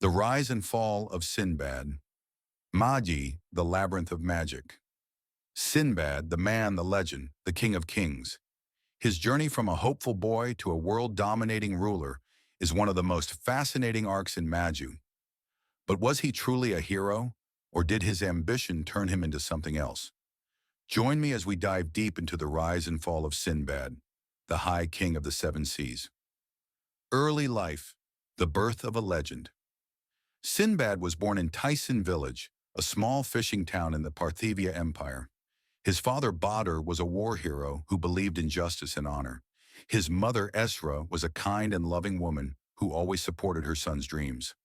The Rise and Fall of Sinbad. Magi, the Labyrinth of Magic. Sinbad, the man, the legend, the king of kings. His journey from a hopeful boy to a world-dominating ruler is one of the most fascinating arcs in Magi. But was he truly a hero, or did his ambition turn him into something else? Join me as we dive deep into the rise and fall of Sinbad, the High King of the Seven Seas. Early life, the birth of a legend. Sinbad was born in Tyson village, a small fishing town in the Parthivia Empire. His father Badr was a war hero who believed in justice and honor. His mother Esra was a kind and loving woman who always supported her son's dreams.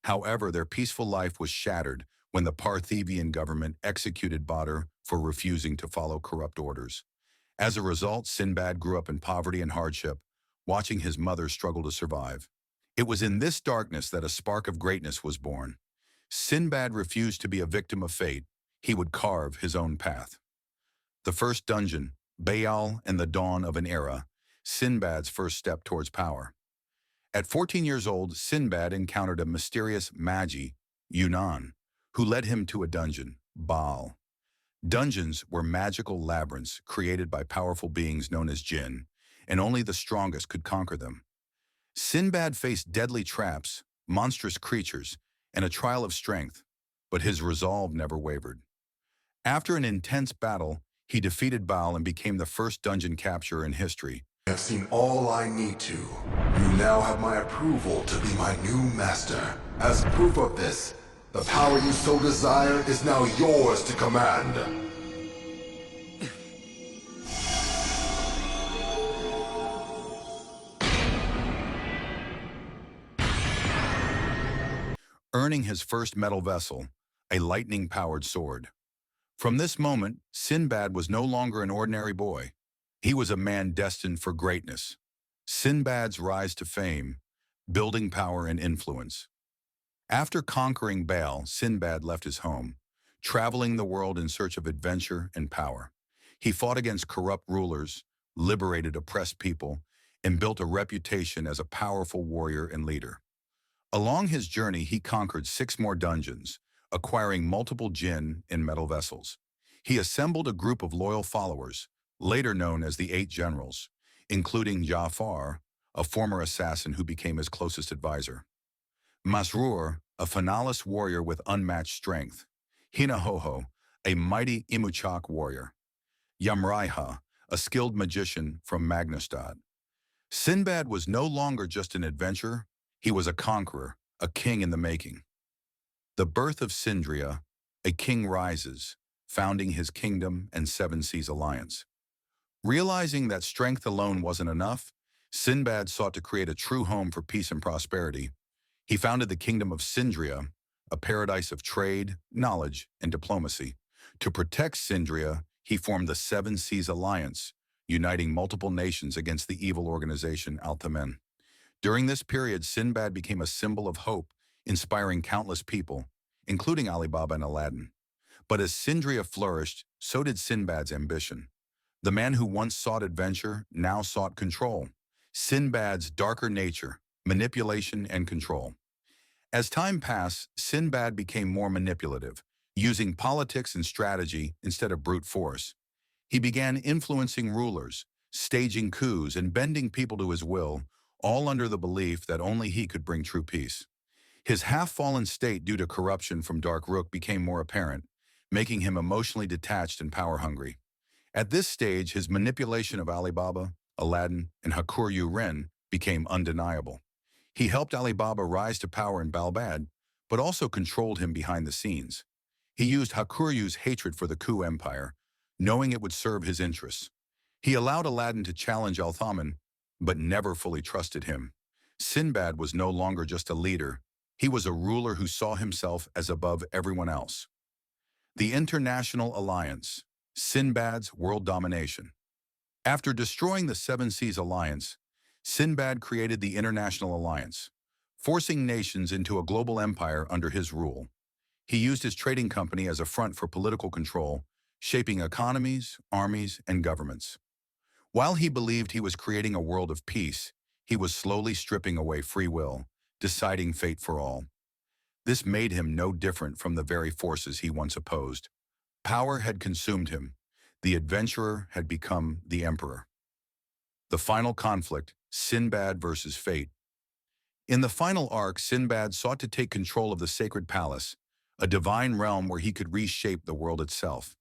However, their peaceful life was shattered when the Parthivian government executed Badr for refusing to follow corrupt orders. As a result, Sinbad grew up in poverty and hardship, watching his mother struggle to survive. It was in this darkness that a spark of greatness was born. Sinbad refused to be a victim of fate. He would carve his own path. The first dungeon, Baal and the Dawn of an Era, Sinbad's first step towards power. At 14 years old, Sinbad encountered a mysterious Magi, Yunan, who led him to a dungeon, Baal. Dungeons were magical labyrinths created by powerful beings known as jinn, and only the strongest could conquer them. Sinbad faced deadly traps, monstrous creatures, and a trial of strength, but his resolve never wavered. After an intense battle, he defeated Baal and became the first dungeon capturer in history. I have seen all I need to. You now have my approval to be my new master. As proof of this, the power you so desire is now yours to command. Earning his first metal vessel, a lightning-powered sword. From this moment, Sinbad was no longer an ordinary boy. He was a man destined for greatness. Sinbad's rise to fame, building power and influence. After conquering Baal, Sinbad left his home, traveling the world in search of adventure and power. He fought against corrupt rulers, liberated oppressed people, and built a reputation as a powerful warrior and leader. Along his journey, he conquered 6 more dungeons, acquiring multiple jinn and metal vessels. He assembled a group of loyal followers, later known as the 8 Generals, including Jafar, a former assassin who became his closest advisor. Masrur, a finalist warrior with unmatched strength. Hinahoho, a mighty Imuchak warrior. Yamraiha, a skilled magician from Magnastad. Sinbad was no longer just an adventurer, he was a conqueror, a king in the making. The birth of Sindria, a king rises, founding his kingdom and Seven Seas alliance. Realizing that strength alone wasn't enough, Sinbad sought to create a true home for peace and prosperity. He founded the kingdom of Sindria, a paradise of trade, knowledge, and diplomacy. To protect Sindria, he formed the Seven Seas Alliance, uniting multiple nations against the evil organization Al-Thamen. During this period, Sinbad became a symbol of hope, inspiring countless people, including Ali Baba and Aladdin. But as Sindria flourished, so did Sinbad's ambition. The man who once sought adventure now sought control. Sinbad's darker nature, manipulation and control. As time passed, Sinbad became more manipulative, using politics and strategy instead of brute force. He began influencing rulers, staging coups, and bending people to his will, all under the belief that only he could bring true peace. His half-fallen state due to corruption from Dark Rook became more apparent, making him emotionally detached and power-hungry. At this stage, his manipulation of Ali Baba, Aladdin, and Hakur-Yu-Ren became undeniable. He helped Ali Baba rise to power in Balbad, but also controlled him behind the scenes. He used Hakuryu's hatred for the Ku Empire, knowing it would serve his interests. He allowed Aladdin to challenge Al-Thamen, but never fully trusted him. Sinbad was no longer just a leader. He was a ruler who saw himself as above everyone else. The International Alliance, Sinbad's world domination. After destroying the Seven Seas Alliance, Sinbad created the International Alliance, forcing nations into a global empire under his rule. He used his trading company as a front for political control, shaping economies, armies, and governments. While he believed he was creating a world of peace, he was slowly stripping away free will, deciding fate for all. This made him no different from the very forces he once opposed. Power had consumed him. The adventurer had become the emperor. The final conflict, Sinbad versus fate. In the final arc, Sinbad sought to take control of the sacred palace, a divine realm where he could reshape the world itself.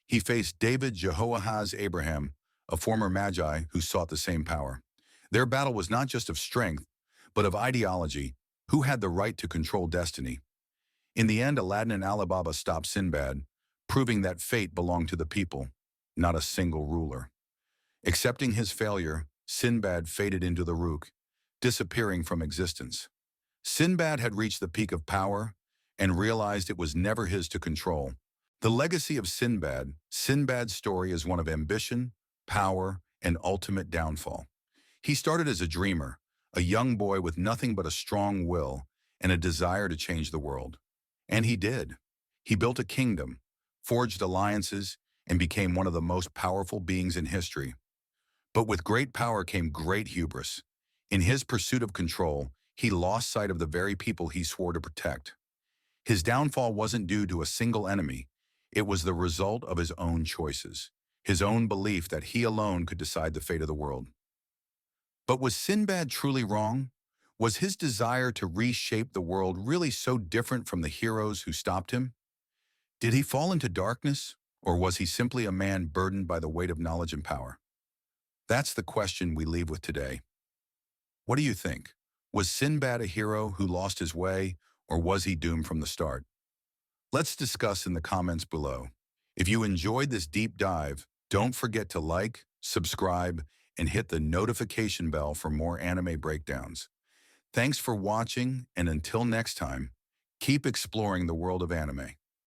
He faced David Jehoahaz Abraham, a former Magi who sought the same power. Their battle was not just of strength, but of ideology. Who had the right to control destiny? In the end, Aladdin and Alibaba stopped Sinbad, proving that fate belonged to the people, not a single ruler. Accepting his failure, Sinbad faded into the Rook, disappearing from existence. Sinbad had reached the peak of power and realized it was never his to control. The legacy of Sinbad, Sinbad's story is one of ambition, power, and ultimate downfall. He started as a dreamer, a young boy with nothing but a strong will and a desire to change the world. And he did. He built a kingdom, forged alliances, and became one of the most powerful beings in history. But with great power came great hubris. In his pursuit of control, he lost sight of the very people he swore to protect. His downfall wasn't due to a single enemy. It was the result of his own choices, his own belief that he alone could decide the fate of the world. But was Sinbad truly wrong? Was his desire to reshape the world really so different from the heroes who stopped him? Did he fall into darkness, or was he simply a man burdened by the weight of knowledge and power? That's the question we leave with today. What do you think? Was Sinbad a hero who lost his way, or was he doomed from the start? Let's discuss in the comments below. If you enjoyed this deep dive, don't forget to like, subscribe, and hit the notification bell for more anime breakdowns. Thanks for watching, and until next time, keep exploring the world of anime.